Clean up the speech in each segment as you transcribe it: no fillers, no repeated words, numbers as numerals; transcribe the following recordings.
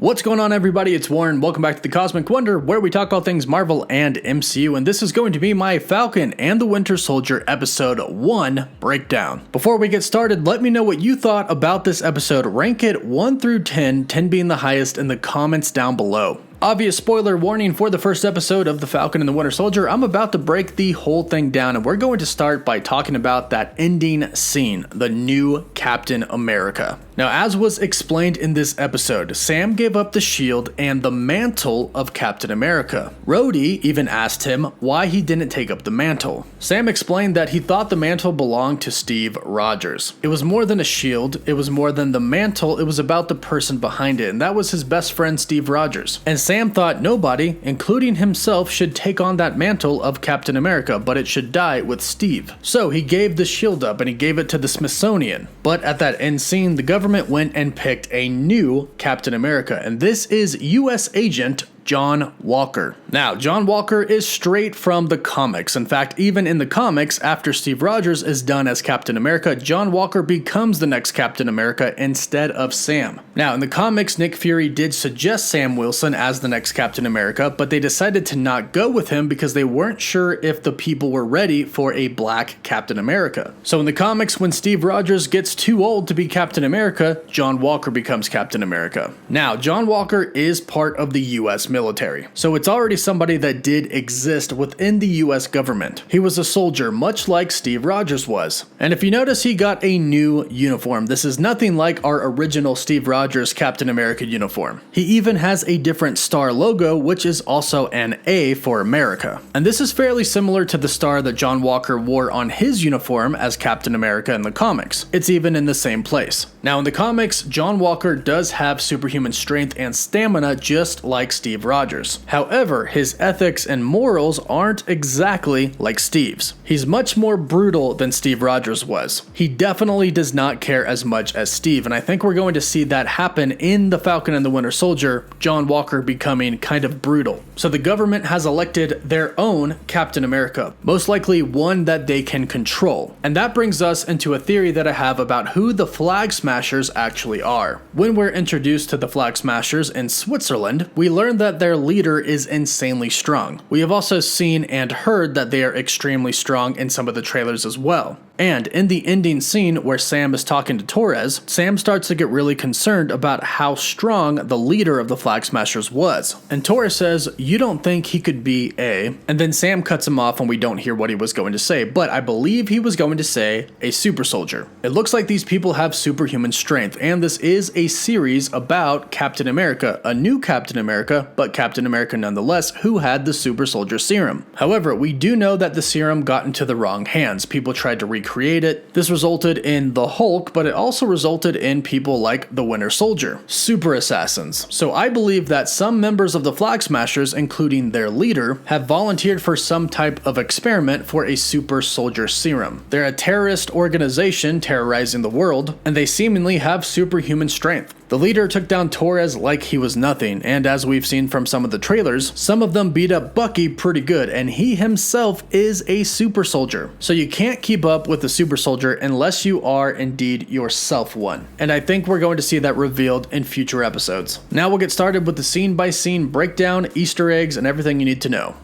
What's going on, everybody? It's Warren. Welcome back to the Cosmic Wonder, where we talk all things Marvel and MCU, and this is going to be my Falcon and the Winter Soldier Episode 1 breakdown. Before we get started, let me know what you thought about this episode. Rank it 1 through 10, 10 being the highest, in the comments down below. Obvious spoiler warning for the first episode of The Falcon and the Winter Soldier. I'm about to break the whole thing down, and we're going to start by talking about that ending scene, the new Captain America. Now, as was explained in this episode, Sam gave up the shield and the mantle of Captain America. Rhodey even asked him why he didn't take up the mantle. Sam explained that he thought the mantle belonged to Steve Rogers. It was more than a shield, it was more than the mantle, it was about the person behind it, and that was his best friend Steve Rogers. And Sam thought nobody, including himself, should take on that mantle of Captain America, but it should die with Steve. So he gave the shield up and he gave it to the Smithsonian. But at that end scene, the government went and picked a new Captain America, and this is U.S. Agent John Walker. Now, John Walker is straight from the comics. In fact, even in the comics, after Steve Rogers is done as Captain America, John Walker becomes the next Captain America instead of Sam. Now, in the comics, Nick Fury did suggest Sam Wilson as the next Captain America, but they decided to not go with him because they weren't sure if the people were ready for a black Captain America. So in the comics, when Steve Rogers gets too old to be Captain America, John Walker becomes Captain America. Now, John Walker is part of the U.S. military, so it's already somebody that did exist within the US government. He was a soldier, much like Steve Rogers was. And if you notice, he got a new uniform. This is nothing like our original Steve Rogers Captain America uniform. He even has a different star logo, which is also an A for America. And this is fairly similar to the star that John Walker wore on his uniform as Captain America in the comics. It's even in the same place. Now, in the comics, John Walker does have superhuman strength and stamina just like Steve Rogers. However, his ethics and morals aren't exactly like Steve's. He's much more brutal than Steve Rogers was. He definitely does not care as much as Steve, and I think we're going to see that happen in The Falcon and the Winter Soldier, John Walker becoming kind of brutal. So the government has elected their own Captain America, most likely one that they can control. And that brings us into a theory that I have about who the Flagsmashers actually are. When we're introduced to the Flagsmashers in Switzerland, we learn that their leader is insanely strong. We have also seen and heard that they are extremely strong in some of the trailers as well. And in the ending scene where Sam is talking to Torres, Sam starts to get really concerned about how strong the leader of the Flagsmashers was. And Torres says, "You don't think he could be a..." And then Sam cuts him off and we don't hear what he was going to say, but I believe he was going to say a super soldier. It looks like these people have superhuman strength, and this is a series about Captain America, a new Captain America, but Captain America nonetheless, who had the super soldier serum. However, we do know that the serum got into the wrong hands. People tried to recreate it. This resulted in the Hulk, but it also resulted in people like the Winter Soldier, super assassins. So I believe that some members of the Flagsmashers, including their leader, have volunteered for some type of experiment for a super soldier serum. They're a terrorist organization terrorizing the world, and they seemingly have superhuman strength. The leader took down Torres like he was nothing, and as we've seen from some of the trailers, some of them beat up Bucky pretty good, and he himself is a super soldier. So you can't keep up with the super soldier unless you are indeed yourself one. And I think we're going to see that revealed in future episodes. Now we'll get started with the scene-by-scene breakdown, Easter eggs, and everything you need to know.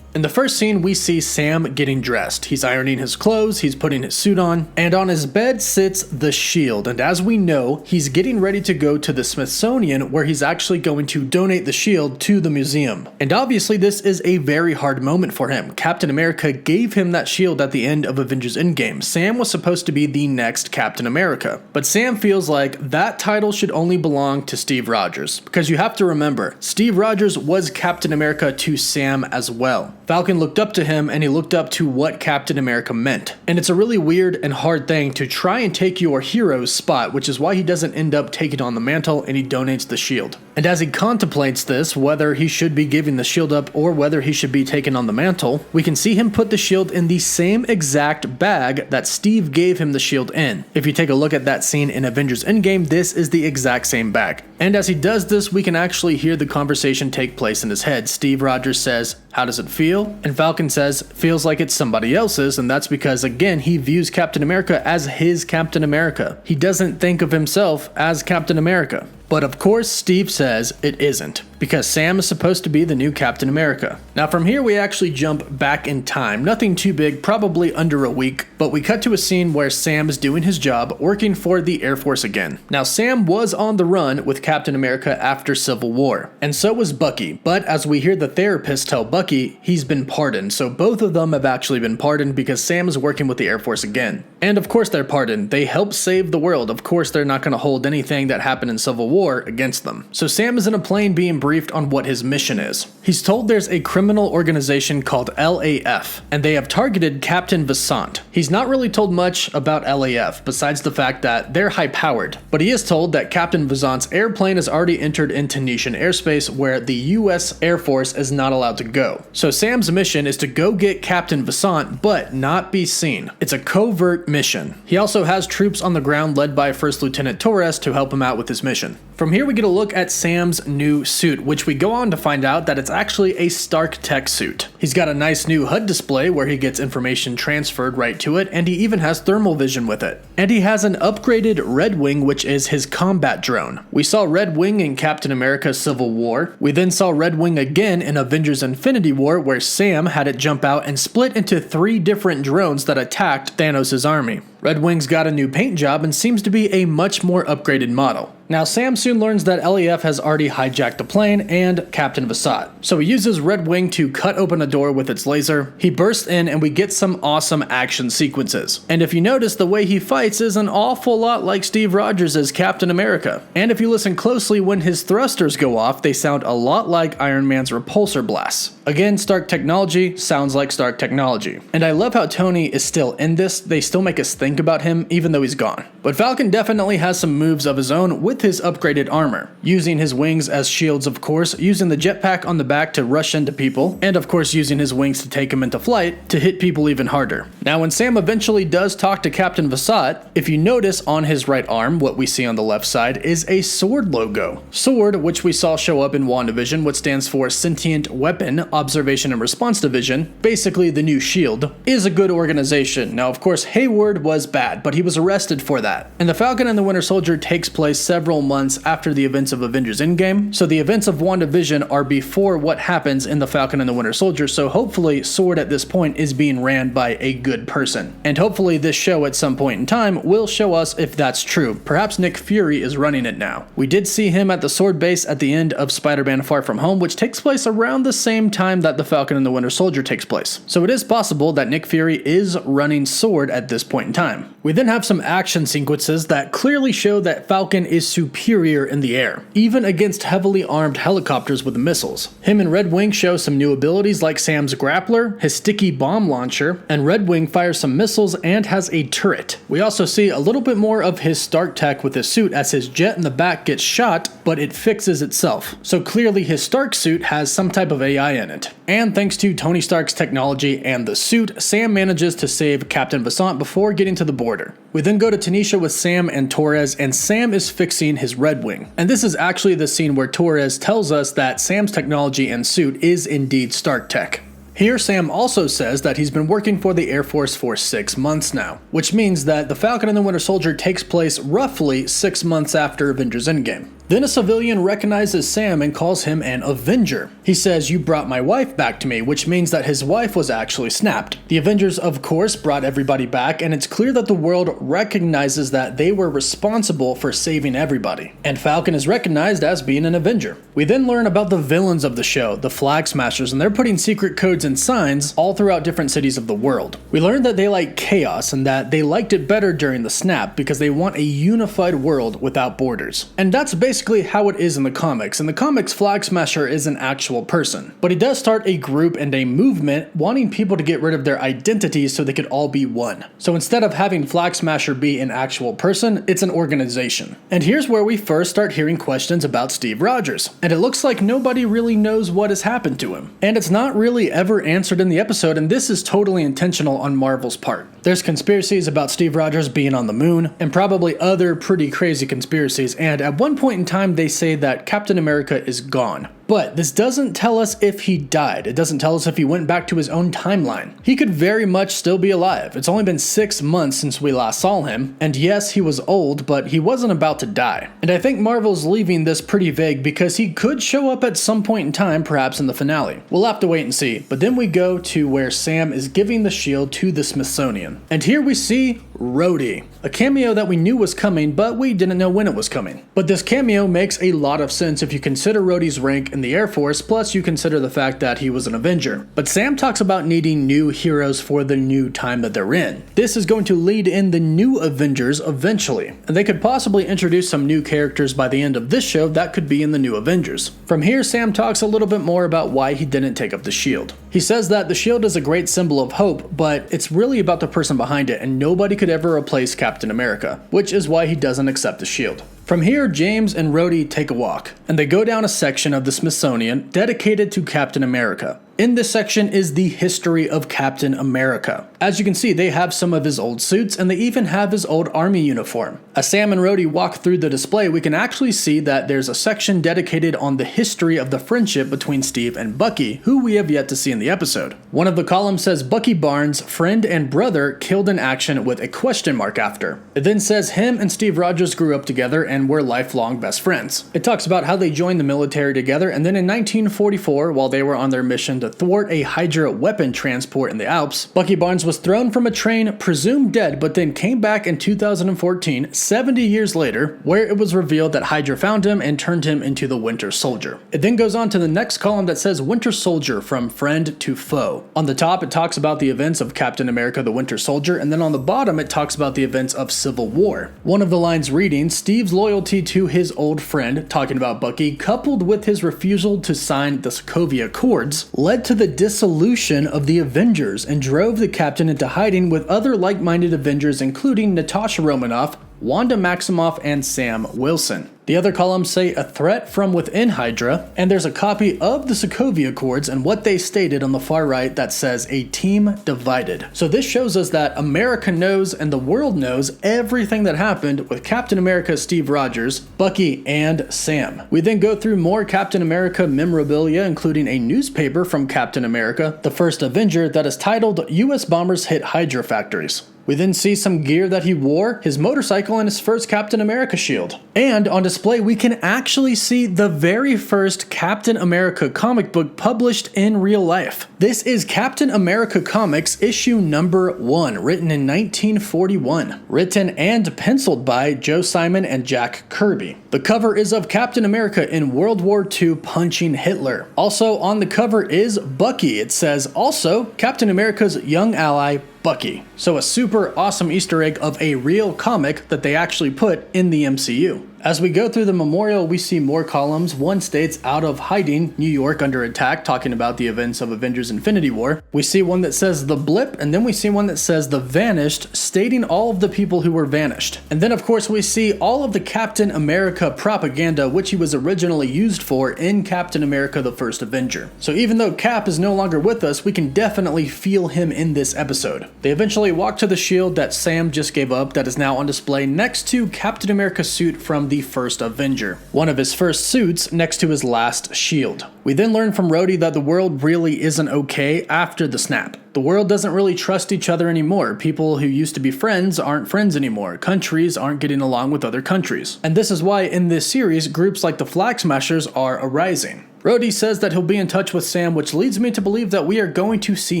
In the first scene, we see Sam getting dressed. He's ironing his clothes, he's putting his suit on, and on his bed sits the shield. And as we know, he's getting ready to go to the Smithsonian, where he's actually going to donate the shield to the museum. And obviously, this is a very hard moment for him. Captain America gave him that shield at the end of Avengers Endgame. Sam was supposed to be the next Captain America. But Sam feels like that title should only belong to Steve Rogers. Because you have to remember, Steve Rogers was Captain America to Sam as well. Falcon looked up to him, and he looked up to what Captain America meant. And it's a really weird and hard thing to try and take your hero's spot, which is why he doesn't end up taking on the mantle and he donates the shield. And as he contemplates this, whether he should be giving the shield up or whether he should be taking on the mantle, we can see him put the shield in the same exact bag that Steve gave him the shield in. If you take a look at that scene in Avengers Endgame, this is the exact same bag. And as he does this, we can actually hear the conversation take place in his head. Steve Rogers says, "How does it feel?" And Falcon says, "Feels like it's somebody else's," and that's because, again, he views Captain America as his Captain America. He doesn't think of himself as Captain America. But of course, Steve says it isn't, because Sam is supposed to be the new Captain America. Now from here we actually jump back in time, nothing too big, probably under a week, but we cut to a scene where Sam is doing his job, working for the Air Force again. Now Sam was on the run with Captain America after Civil War, and so was Bucky, but as we hear the therapist tell Bucky, he's been pardoned, so both of them have actually been pardoned because Sam is working with the Air Force again. And of course they're pardoned, they helped save the world, of course they're not going to hold anything that happened in Civil War against them. So Sam is in a plane being briefed on what his mission is. He's told there's a criminal organization called LAF, and they have targeted Captain Vasant. He's not really told much about LAF, besides the fact that they're high-powered, but he is told that Captain Vasant's airplane has already entered into Nishan airspace where the US Air Force is not allowed to go. So Sam's mission is to go get Captain Vasant, but not be seen. It's a covert mission. He also has troops on the ground led by First Lieutenant Torres to help him out with his mission. From here we get a look at Sam's new suit, which we go on to find out that it's actually a Stark Tech suit. He's got a nice new HUD display where he gets information transferred right to it, and he even has thermal vision with it. And he has an upgraded Red Wing, which is his combat drone. We saw Red Wing in Captain America Civil War. We then saw Red Wing again in Avengers Infinity War, where Sam had it jump out and split into 3 different drones that attacked Thanos' army. Red Wing's got a new paint job and seems to be a much more upgraded model. Now Sam soon learns that LAF has already hijacked the plane and Captain Vasant. So he uses Red Wing to cut open a door with its laser. He bursts in and we get some awesome action sequences. And if you notice, the way he fights is an awful lot like Steve Rogers as Captain America. And if you listen closely, when his thrusters go off, they sound a lot like Iron Man's repulsor blasts. Again, Stark technology sounds like Stark technology. And I love how Tony is still in this. They still make us think about him even though he's gone. But Falcon definitely has some moves of his own with his upgraded armor, using his wings as shields, of course, using the jetpack on the back to rush into people, and of course using his wings to take him into flight to hit people even harder. Now when Sam eventually does talk to Captain Vasant, if you notice on his right arm, what we see on the left side is a sword logo. Sword, which we saw show up in Wandavision, which stands for Sentient Weapon Observation and Response Division, basically the new SHIELD, is a good organization. Now of course Hayward was bad, but he was arrested for that. And the Falcon and the Winter Soldier takes place several months after the events of Avengers Endgame, so the events of WandaVision are before what happens in the Falcon and the Winter Soldier, so hopefully SWORD at this point is being ran by a good person. And hopefully this show at some point in time will show us if that's true. Perhaps Nick Fury is running it now. We did see him at the SWORD base at the end of Spider-Man Far From Home, which takes place around the same time that the Falcon and the Winter Soldier takes place. So it is possible that Nick Fury is running SWORD at this point in time. We then have some action sequences that clearly show that Falcon is superior in the air, even against heavily armed helicopters with missiles. Him and Red Wing show some new abilities like Sam's grappler, his sticky bomb launcher, and Red Wing fires some missiles and has a turret. We also see a little bit more of his Stark tech with his suit as his jet in the back gets shot, but it fixes itself. So clearly his Stark suit has some type of AI in it. And thanks to Tony Stark's technology and the suit, Sam manages to save Captain Vasant before getting to the border. We then go to Tanisha with Sam and Torres, and Sam is fixing his Red Wing. And this is actually the scene where Torres tells us that Sam's technology and suit is indeed Stark tech. Here, Sam also says that he's been working for the Air Force for 6 months now, which means that the Falcon and the Winter Soldier takes place roughly 6 months after Avengers Endgame. Then a civilian recognizes Sam and calls him an Avenger. He says, "You brought my wife back to me," which means that his wife was actually snapped. The Avengers, of course, brought everybody back, and it's clear that the world recognizes that they were responsible for saving everybody. And Falcon is recognized as being an Avenger. We then learn about the villains of the show, the Flagsmashers, and they're putting secret codes and signs all throughout different cities of the world. We learned that they like chaos and that they liked it better during the snap because they want a unified world without borders. And that's basically how it is in the comics. In the comics, Flagsmasher is an actual person, but he does start a group and a movement wanting people to get rid of their identities so they could all be one. So instead of having Flagsmasher be an actual person, it's an organization. And here's where we first start hearing questions about Steve Rogers, and it looks like nobody really knows what has happened to him. And it's not really ever answered in the episode, and this is totally intentional on Marvel's part. There's conspiracies about Steve Rogers being on the moon, and probably other pretty crazy conspiracies, and at one point in time they say that Captain America is gone. But this doesn't tell us if he died. It doesn't tell us if he went back to his own timeline. He could very much still be alive. It's only been 6 months since we last saw him, and yes, he was old, but he wasn't about to die. And I think Marvel's leaving this pretty vague because he could show up at some point in time, perhaps in the finale. We'll have to wait and see. But then we go to where Sam is giving the shield to the Smithsonian. And here we see Rhodey, a cameo that we knew was coming, but we didn't know when it was coming. But this cameo makes a lot of sense if you consider Rhodey's rank in the Air Force, plus you consider the fact that he was an Avenger. But Sam talks about needing new heroes for the new time that they're in. This is going to lead in the new Avengers eventually, and they could possibly introduce some new characters by the end of this show that could be in the new Avengers. From here, Sam talks a little bit more about why he didn't take up the shield. He says that the shield is a great symbol of hope, but it's really about the person behind it, and nobody could ever replace Captain America, which is why he doesn't accept the shield. From here, James and Rhodey take a walk, and they go down a section of the Smithsonian dedicated to Captain America. In this section is the history of Captain America. As you can see, they have some of his old suits, and they even have his old army uniform. As Sam and Rhodey walk through the display, we can actually see that there's a section dedicated on the history of the friendship between Steve and Bucky, who we have yet to see in the episode. One of the columns says Bucky Barnes, friend and brother, killed in action with a question mark after. It then says him and Steve Rogers grew up together and were lifelong best friends. It talks about how they joined the military together, and then in 1944, while they were on their mission to thwart a Hydra weapon transport in the Alps, Bucky Barnes was thrown from a train, presumed dead, but then came back in 2014, 70 years later, where it was revealed that Hydra found him and turned him into the Winter Soldier. It then goes on to the next column that says Winter Soldier from friend to foe. On the top, it talks about the events of Captain America the Winter Soldier, and then on the bottom, it talks about the events of Civil War. One of the lines reading, Steve's loyalty to his old friend, talking about Bucky, coupled with his refusal to sign the Sokovia Accords, led to the dissolution of the Avengers and drove the Captain into hiding with other like-minded Avengers including Natasha Romanoff, Wanda Maximoff, and Sam Wilson. The other columns say a threat from within Hydra, and there's a copy of the Sokovia Accords and what they stated on the far right that says a team divided. So this shows us that America knows and the world knows everything that happened with Captain America Steve Rogers, Bucky, and Sam. We then go through more Captain America memorabilia, including a newspaper from Captain America, the first Avenger, that is titled US Bombers Hit Hydra Factories. We then see some gear that he wore, his motorcycle, and his first Captain America shield. And on display, we can actually see the very first Captain America comic book published in real life. This is Captain America Comics issue number 1, written in 1941. Written and penciled by Joe Simon and Jack Kirby. The cover is of Captain America in World War II punching Hitler. Also on the cover is Bucky. It says, also, Captain America's young ally, Bucky. So a super awesome Easter egg of a real comic that they actually put in the MCU. As we go through the memorial, we see more columns. One states out of hiding, New York under attack, talking about the events of Avengers Infinity War. We see one that says the blip, and then we see one that says the vanished, stating all of the people who were vanished. And then of course we see all of the Captain America propaganda, which he was originally used for in Captain America the First Avenger. So even though Cap is no longer with us, we can definitely feel him in this episode. They eventually walk to the shield that Sam just gave up that is now on display next to Captain America's suit from the First Avenger, one of his first suits next to his last shield. We then learn from Rhodey that the world really isn't okay after the snap. The world doesn't really trust each other anymore. People who used to be friends aren't friends anymore. Countries aren't getting along with other countries. And this is why in this series, groups like the Flagsmashers are arising. Rhodey says that he'll be in touch with Sam, which leads me to believe that we are going to see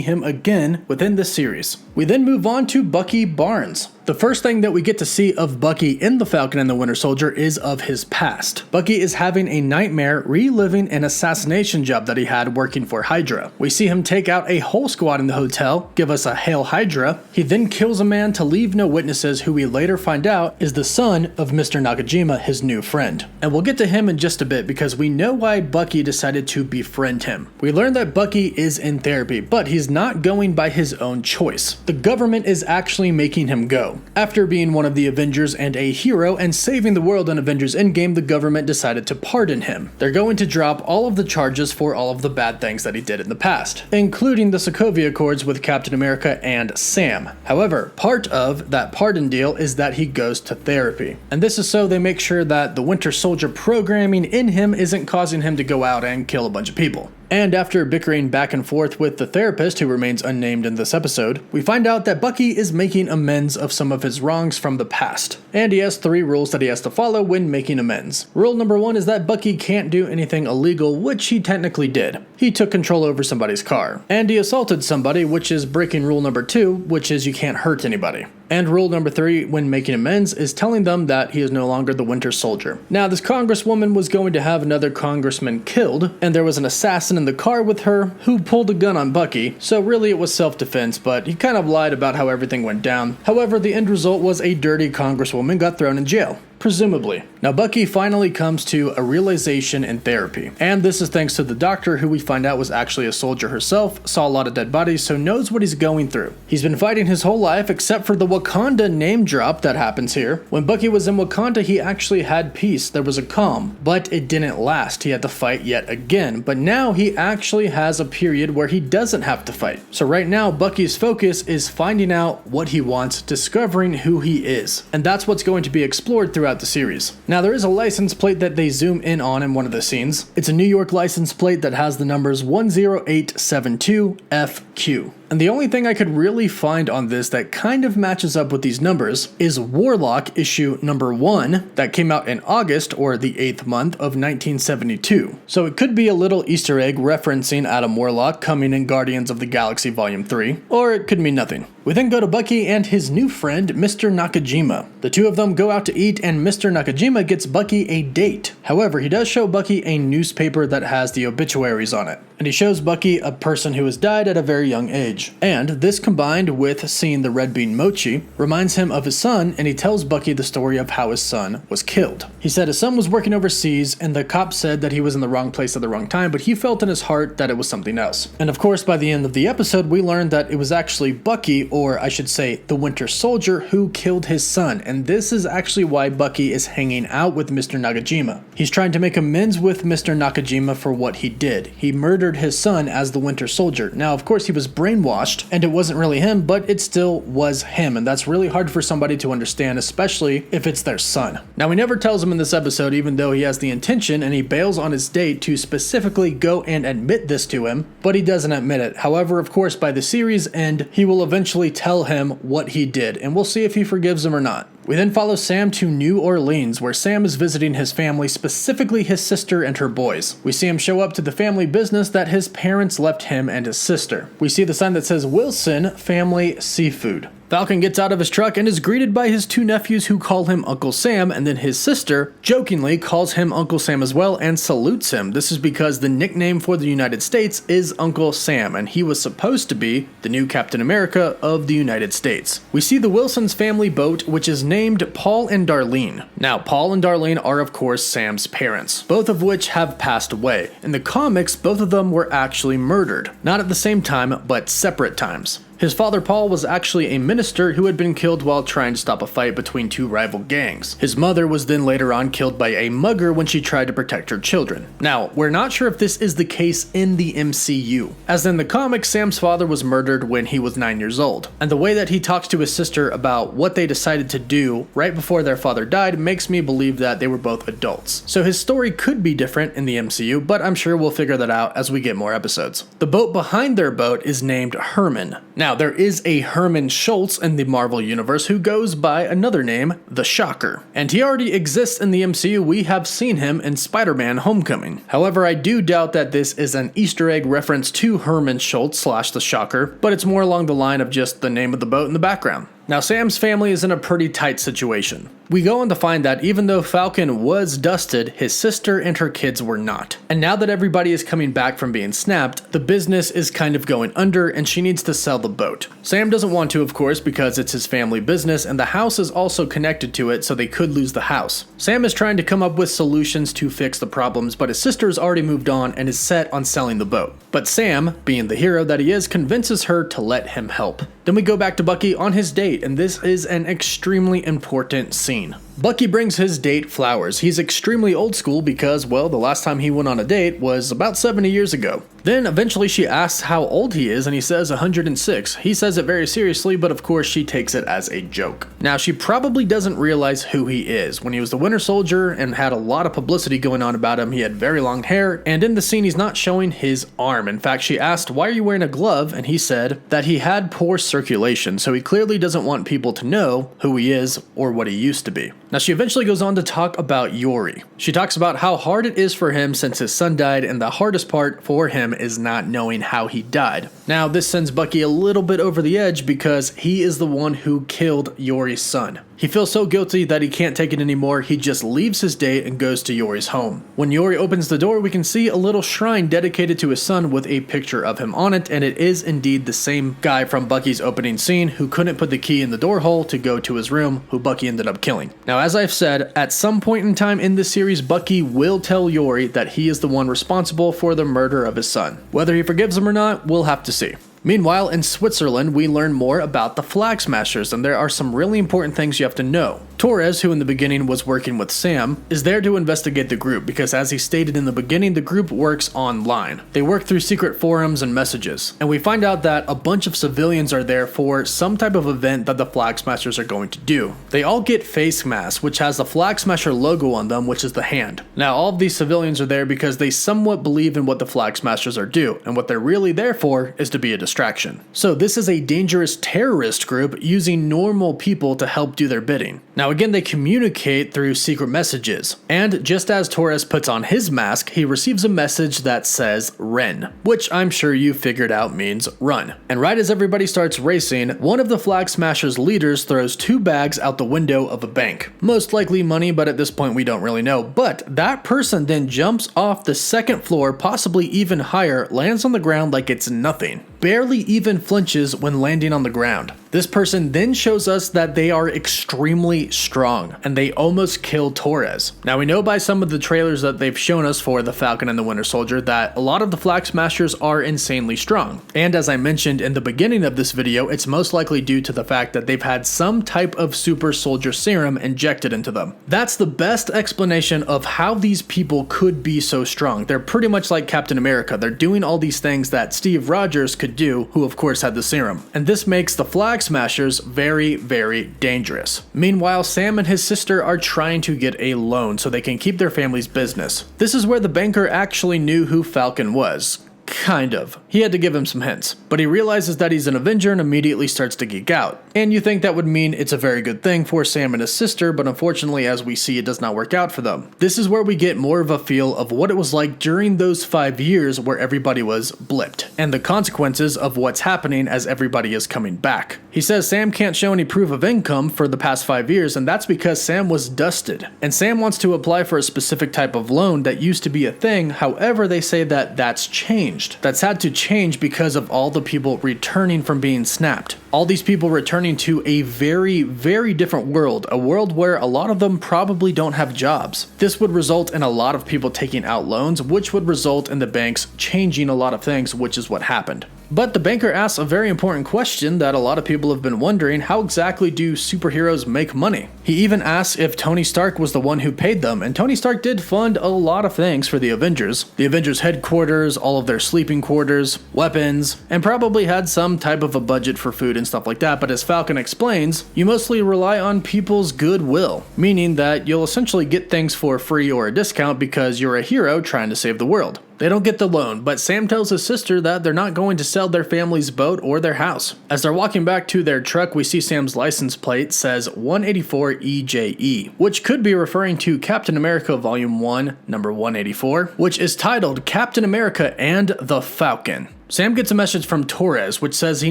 him again within this series. We then move on to Bucky Barnes. The first thing that we get to see of Bucky in The Falcon and the Winter Soldier is of his past. Bucky is having a nightmare reliving an assassination job that he had working for Hydra. We see him take out a whole squad in the hotel, give us a Hail Hydra. He then kills a man to leave no witnesses, who we later find out is the son of Mr. Nakajima, his new friend. And we'll get to him in just a bit because we know why Bucky decided to befriend him. We learn that Bucky is in therapy, but he's not going by his own choice. The government is actually making him go. After being one of the Avengers and a hero and saving the world in Avengers Endgame, the government decided to pardon him. They're going to drop all of the charges charges for all of the bad things that he did in the past, including the Sokovia Accords with Captain America and Sam. However, part of that pardon deal is that he goes to therapy. And this is so they make sure that the Winter Soldier programming in him isn't causing him to go out and kill a bunch of people. And after bickering back and forth with the therapist, who remains unnamed in this episode, we find out that Bucky is making amends of some of his wrongs from the past. And he has 3 rules that he has to follow when making amends. Rule number 1 is that Bucky can't do anything illegal, which he technically did. He took control over somebody's car. And he assaulted somebody, which is breaking rule number 2, which is you can't hurt anybody. And rule number 3 when making amends is telling them that he is no longer the Winter Soldier. Now, this congresswoman was going to have another congressman killed, and there was an assassin in the car with her who pulled a gun on Bucky, so really it was self-defense, but he kind of lied about how everything went down. However, the end result was a dirty congresswoman got thrown in jail. Presumably. Now, Bucky finally comes to a realization in therapy. And this is thanks to the doctor, who we find out was actually a soldier herself, saw a lot of dead bodies, so knows what he's going through. He's been fighting his whole life, except for the Wakanda name drop that happens here. When Bucky was in Wakanda, he actually had peace. There was a calm, but it didn't last. He had to fight yet again. But now he actually has a period where he doesn't have to fight. So right now, Bucky's focus is finding out what he wants, discovering who he is. And that's what's going to be explored throughout the series. Now, there is a license plate that they zoom in on in one of the scenes. It's a New York license plate that has the numbers 10872FQ. And the only thing I could really find on this that kind of matches up with these numbers is Warlock issue number 1 that came out in August, or the 8th month of 1972. So it could be a little Easter egg referencing Adam Warlock coming in Guardians of the Galaxy Volume 3, or it could mean nothing. We then go to Bucky and his new friend, Mr. Nakajima. The two of them go out to eat, and Mr. Nakajima gets Bucky a date. However, he does show Bucky a newspaper that has the obituaries on it. And he shows Bucky a person who has died at a very young age. And this, combined with seeing the red bean mochi, reminds him of his son, and he tells Bucky the story of how his son was killed. He said his son was working overseas, and the cop said that he was in the wrong place at the wrong time, but he felt in his heart that it was something else. And of course, by the end of the episode, we learned that it was actually Bucky, or I should say the Winter Soldier, who killed his son. And this is actually why Bucky is hanging out with Mr. Nakajima. He's trying to make amends with Mr. Nakajima for what he did. He murdered his son as the Winter Soldier. Now, of course, he was brainwashed, and it wasn't really him, but it still was him, and that's really hard for somebody to understand, especially if it's their son. Now, he never tells him in this episode, even though he has the intention, and he bails on his date to specifically go and admit this to him, but he doesn't admit it. However, of course, by the series end, he will eventually tell him what he did, and we'll see if he forgives him or not. We then follow Sam to New Orleans, where Sam is visiting his family, specifically his sister and her boys. We see him show up to the family business that his parents left him and his sister. We see the sign that says Wilson Family Seafood. Falcon gets out of his truck and is greeted by his 2 nephews, who call him Uncle Sam, and then his sister jokingly calls him Uncle Sam as well and salutes him. This is because the nickname for the United States is Uncle Sam, and he was supposed to be the new Captain America of the United States. We see the Wilson's family boat, which is named Paul and Darlene. Now, Paul and Darlene are of course Sam's parents, both of which have passed away. In the comics, both of them were actually murdered. Not at the same time, but separate times. His father Paul was actually a minister who had been killed while trying to stop a fight between 2 rival gangs. His mother was then later on killed by a mugger when she tried to protect her children. Now, we're not sure if this is the case in the MCU, as in the comics, Sam's father was murdered when he was 9 years old, and the way that he talks to his sister about what they decided to do right before their father died makes me believe that they were both adults. So his story could be different in the MCU, but I'm sure we'll figure that out as we get more episodes. The boat behind their boat is named Herman. Now, there is a Herman Schultz in the Marvel Universe who goes by another name, the Shocker. And he already exists in the MCU. We have seen him in Spider-Man Homecoming. However, I do doubt that this is an Easter egg reference to Herman Schultz / the Shocker, but it's more along the line of just the name of the boat in the background. Now, Sam's family is in a pretty tight situation. We go on to find that even though Falcon was dusted, his sister and her kids were not. And now that everybody is coming back from being snapped, the business is kind of going under and she needs to sell the boat. Sam doesn't want to, of course, because it's his family business and the house is also connected to it, so they could lose the house. Sam is trying to come up with solutions to fix the problems, but his sister has already moved on and is set on selling the boat. But Sam, being the hero that he is, convinces her to let him help. Then we go back to Bucky on his date, and this is an extremely important scene. Bucky brings his date flowers. He's extremely old school because, well, the last time he went on a date was about 70 years ago. Then eventually she asks how old he is and he says 106. He says it very seriously, but of course she takes it as a joke. Now she probably doesn't realize who he is. When he was the Winter Soldier and had a lot of publicity going on about him, he had very long hair, and in the scene he's not showing his arm. In fact, she asked, "Why are you wearing a glove?" and he said that he had poor circulation, so he clearly doesn't want people to know who he is or what he used to be. Now she eventually goes on to talk about Yori. She talks about how hard it is for him since his son died, and the hardest part for him is not knowing how he died. Now this sends Bucky a little bit over the edge because he is the one who killed Yori's son. He feels so guilty that he can't take it anymore. He just leaves his date and goes to Yori's home. When Yori opens the door, we can see a little shrine dedicated to his son with a picture of him on it, and it is indeed the same guy from Bucky's opening scene who couldn't put the key in the door hole to go to his room, who Bucky ended up killing. Now, as I've said, at some point in time in this series, Bucky will tell Yori that he is the one responsible for the murder of his son. Whether he forgives him or not, we'll have to see. Meanwhile, in Switzerland, we learn more about the Flagsmashers, and there are some really important things you have to know. Torres, who in the beginning was working with Sam, is there to investigate the group because, as he stated in the beginning, the group works online. They work through secret forums and messages, and we find out that a bunch of civilians are there for some type of event that the Flagsmashers are going to do. They all get face masks, which has the Flagsmasher logo on them, which is the hand. Now, all of these civilians are there because they somewhat believe in what the Flagsmashers are due, and what they're really there for is to be a distraction. So this is a dangerous terrorist group using normal people to help do their bidding. Now again, they communicate through secret messages, and just as Torres puts on his mask, he receives a message that says Ren, which I'm sure you figured out means run. And right as everybody starts racing, one of the Flagsmashers leaders throws 2 bags out the window of a bank. Most likely money, but at this point we don't really know. But that person then jumps off the 2nd floor, possibly even higher, lands on the ground like it's nothing. Barely even flinches when landing on the ground. This person then shows us that they are extremely strong, and they almost kill Torres. Now we know by some of the trailers that they've shown us for the Falcon and the Winter Soldier that a lot of the Flagsmashers are insanely strong. And as I mentioned in the beginning of this video, it's most likely due to the fact that they've had some type of super soldier serum injected into them. That's the best explanation of how these people could be so strong. They're pretty much like Captain America. They're doing all these things that Steve Rogers could do, who of course had the serum. And this makes the Flagsmashers very, very dangerous. Meanwhile, Sam and his sister are trying to get a loan so they can keep their family's business. This is where the banker actually knew who Falcon was. Kind of. He had to give him some hints. But he realizes that he's an Avenger and immediately starts to geek out. And you think that would mean it's a very good thing for Sam and his sister, but unfortunately, as we see, it does not work out for them. This is where we get more of a feel of what it was like during those 5 years where everybody was blipped, and the consequences of what's happening as everybody is coming back. He says Sam can't show any proof of income for the past 5 years, and that's because Sam was dusted. And Sam wants to apply for a specific type of loan that used to be a thing, however, they say that that's changed. That's had to change because of all the people returning from being snapped. All these people returning to a very, very different world, a world where a lot of them probably don't have jobs. This would result in a lot of people taking out loans, which would result in the banks changing a lot of things, which is what happened. But the banker asks a very important question that a lot of people have been wondering: how exactly do superheroes make money? He even asks if Tony Stark was the one who paid them, and Tony Stark did fund a lot of things for the Avengers. The Avengers headquarters, all of their sleeping quarters, weapons, and probably had some type of a budget for food and stuff like that. But as Falcon explains, you mostly rely on people's goodwill, meaning that you'll essentially get things for free or a discount because you're a hero trying to save the world. They don't get the loan, but Sam tells his sister that they're not going to sell their family's boat or their house. As they're walking back to their truck, we see Sam's license plate says 184 EJE, which could be referring to Captain America Volume 1, number 184, which is titled Captain America and the Falcon. Sam gets a message from Torres, which says he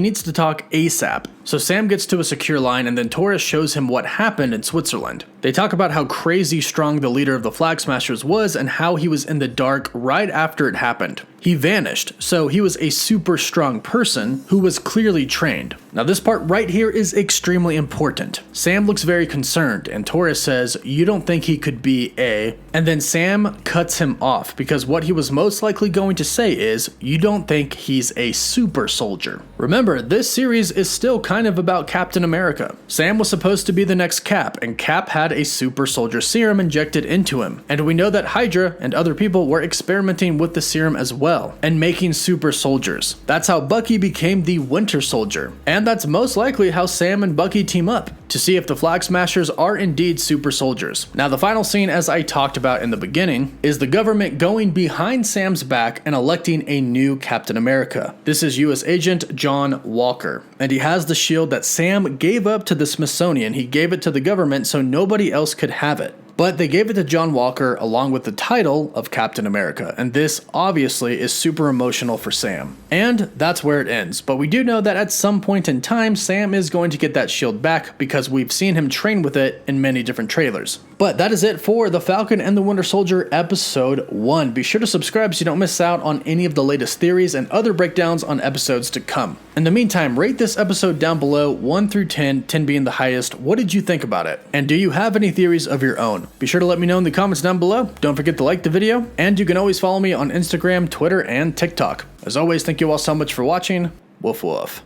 needs to talk ASAP. So Sam gets to a secure line, and then Torres shows him what happened in Switzerland. They talk about how crazy strong the leader of the Flagsmashers was and how he was in the dark right after it happened. He vanished, so he was a super strong person who was clearly trained. Now this part right here is extremely important. Sam looks very concerned and Torres says, "You don't think he could be a..." And then Sam cuts him off because what he was most likely going to say is, "You don't think he's a super soldier." Remember, this series is still kind of about Captain America. Sam was supposed to be the next Cap, and Cap had a super soldier serum injected into him. And we know that Hydra and other people were experimenting with the serum as well, and making super soldiers. That's how Bucky became the Winter Soldier. And that's most likely how Sam and Bucky team up, to see if the Flagsmashers are indeed super soldiers. Now the final scene, as I talked about in the beginning, is the government going behind Sam's back and electing a new Captain America. This is US Agent John Walker, and he has the shield that Sam gave up to the Smithsonian. He gave it to the government so nobody else could have it. But they gave it to John Walker along with the title of Captain America, and this obviously is super emotional for Sam. And that's where it ends, but we do know that at some point in time, Sam is going to get that shield back because we've seen him train with it in many different trailers. But that is it for The Falcon and the Winter Soldier Episode 1. Be sure to subscribe so you don't miss out on any of the latest theories and other breakdowns on episodes to come. In the meantime, rate this episode down below, 1 through 10, 10 being the highest. What did you think about it? And do you have any theories of your own? Be sure to let me know in the comments down below. Don't forget to like the video, and you can always follow me on Instagram, Twitter, and TikTok. As always, thank you all so much for watching. Woof woof.